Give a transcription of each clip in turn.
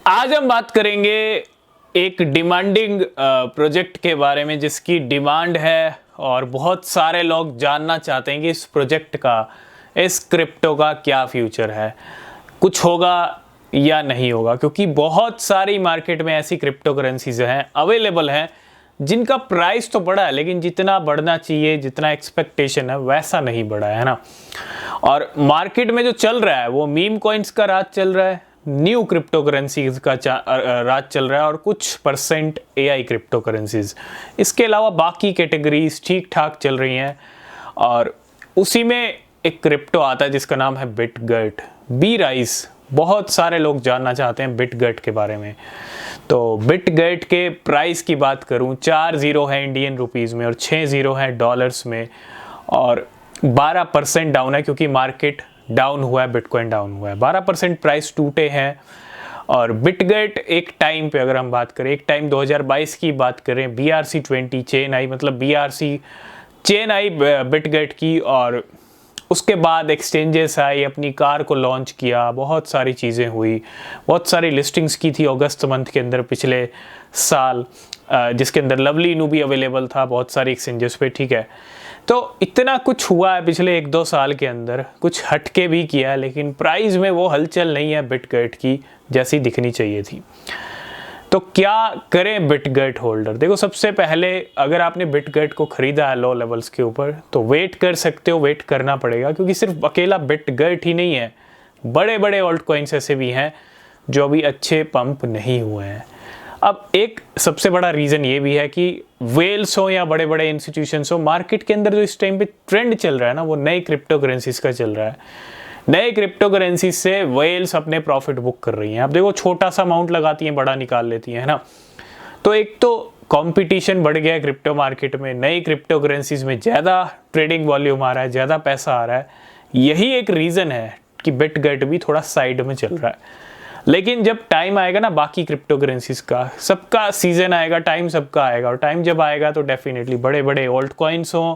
आज हम बात करेंगे एक डिमांडिंग प्रोजेक्ट के बारे में जिसकी डिमांड है और बहुत सारे लोग जानना चाहते हैं कि इस प्रोजेक्ट का, इस क्रिप्टो का क्या फ्यूचर है, कुछ होगा या नहीं होगा। क्योंकि बहुत सारी मार्केट में ऐसी क्रिप्टो करेंसीज हैं, अवेलेबल हैं, जिनका प्राइस तो बढ़ा है लेकिन जितना बढ़ना चाहिए, जितना एक्सपेक्टेशन है वैसा नहीं बढ़ा है ना। और मार्केट में जो चल रहा है वो मीम कॉइन्स का राज चल रहा है, न्यू क्रिप्टो करेंसीज का राज चल रहा है और कुछ परसेंट एआई क्रिप्टो करेंसीज। इसके अलावा बाकी कैटेगरीज ठीक ठाक चल रही हैं और उसी में एक क्रिप्टो आता है जिसका नाम है बिटगेट, बी राइस। बहुत सारे लोग जानना चाहते हैं बिटगेट के बारे में। तो बिटगेट के प्राइस की बात करूं, 4 जीरो है इंडियन रुपीज़ में और 6 जीरो है डॉलर्स में और 12% डाउन है क्योंकि मार्केट डाउन हुआ है, बिटकॉइन डाउन हुआ है, 12% प्राइस टूटे हैं। और बिटगेट एक टाइम पे, अगर हम बात करें, एक टाइम 2022 की बात करें, BRC20 चेन आई, मतलब BRC चेन आई बिटगेट की, और उसके बाद एक्सचेंजेस आई, अपनी कार को लॉन्च किया, बहुत सारी चीज़ें हुई, बहुत सारी लिस्टिंग्स की थी अगस्त मंथ के अंदर पिछले साल, जिसके अंदर लवली नू भी अवेलेबल था बहुत सारी एक्सचेंजेस पे, ठीक है। तो इतना कुछ हुआ है पिछले 1-2 साल के अंदर, कुछ हटके भी किया है, लेकिन प्राइस में वो हलचल नहीं है बिटगेट की जैसी दिखनी चाहिए थी। तो क्या करें बिटगेट होल्डर? देखो, सबसे पहले अगर आपने बिटगेट को खरीदा है लो लेवल्स के ऊपर तो वेट कर सकते हो, वेट करना पड़ेगा, क्योंकि सिर्फ अकेला बिटगेट ही नहीं है, बड़े बड़े ऑल्ट कॉइन्स ऐसे भी हैं जो अभी अच्छे पंप नहीं हुए हैं। अब एक सबसे बड़ा रीज़न ये भी है कि वेल्स हो या बड़े बड़े इंस्टीट्यूशंस हो, मार्केट के अंदर जो इस टाइम पे ट्रेंड चल रहा है ना, वो नई क्रिप्टो करेंसीज का चल रहा है। नए क्रिप्टो करेंसी से वेल्स अपने प्रॉफिट बुक कर रही हैं। आप देखो, छोटा सा अमाउंट लगाती हैं, बड़ा निकाल लेती हैं, है ना। तो एक तो कंपटीशन बढ़ गया है क्रिप्टो मार्केट में, नई क्रिप्टो करेंसीज में ज़्यादा ट्रेडिंग वॉल्यूम आ रहा है, ज़्यादा पैसा आ रहा है। यही एक रीज़न है कि बिटगेट भी थोड़ा साइड में चल रहा है। लेकिन जब टाइम आएगा ना बाकी क्रिप्टो करेंसीज का, सबका सीजन आएगा, टाइम सबका आएगा, और टाइम जब आएगा तो डेफिनेटली बड़े बड़े ऑल्ट कॉइन्स हों,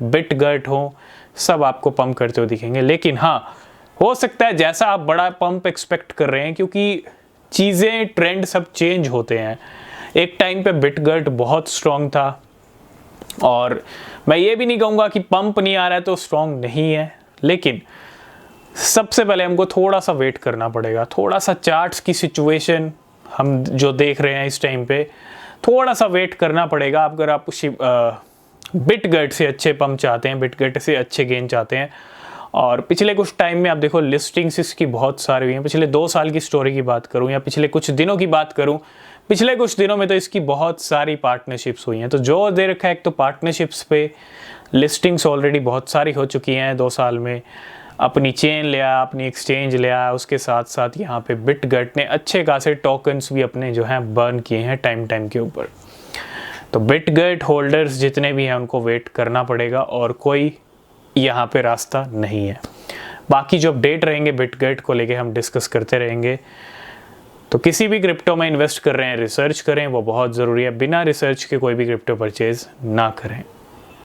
बिटगेट हो, सब आपको पंप करते हुए दिखेंगे। लेकिन हाँ, हो सकता है जैसा आप बड़ा पंप एक्सपेक्ट कर रहे हैं, क्योंकि चीज़ें, ट्रेंड सब चेंज होते हैं। एक टाइम पे बिटगेट बहुत स्ट्रॉन्ग था और मैं ये भी नहीं कहूँगा कि पंप नहीं आ रहा है तो स्ट्रॉन्ग नहीं है, लेकिन सबसे पहले हमको थोड़ा सा वेट करना पड़ेगा। थोड़ा सा चार्ट्स की सिचुएशन हम जो देख रहे हैं इस टाइम पे, थोड़ा सा वेट करना पड़ेगा। अगर आप बिटगेट से अच्छे पंप चाहते हैं, बिटगेट से अच्छे गेन चाहते हैं, और पिछले कुछ टाइम में आप देखो लिस्टिंग्स इसकी बहुत सारी हुई हैं। पिछले 2 साल की स्टोरी की बात करूं या पिछले कुछ दिनों की बात करूं, पिछले कुछ दिनों में तो इसकी बहुत सारी पार्टनरशिप्स हुई हैं। तो जोर दे रखा है एक तो पार्टनरशिप्स पे, लिस्टिंग्स ऑलरेडी बहुत सारी हो चुकी हैं 2 साल में, अपनी चेन लिया, अपनी एक्सचेंज लिया, उसके साथ साथ यहाँ पे बिटगेट ने अच्छे खासे टोकन्स भी अपने जो हैं बर्न किए हैं टाइम के ऊपर। तो बिटगेट होल्डर्स जितने भी हैं उनको वेट करना पड़ेगा और कोई यहाँ पे रास्ता नहीं है। बाकी जो अपडेट रहेंगे बिटगेट को लेके हम डिस्कस करते रहेंगे। तो किसी भी क्रिप्टो में इन्वेस्ट कर रहे हैं, रिसर्च करें, वो बहुत ज़रूरी है। बिना रिसर्च के कोई भी क्रिप्टो परचेज ना करें।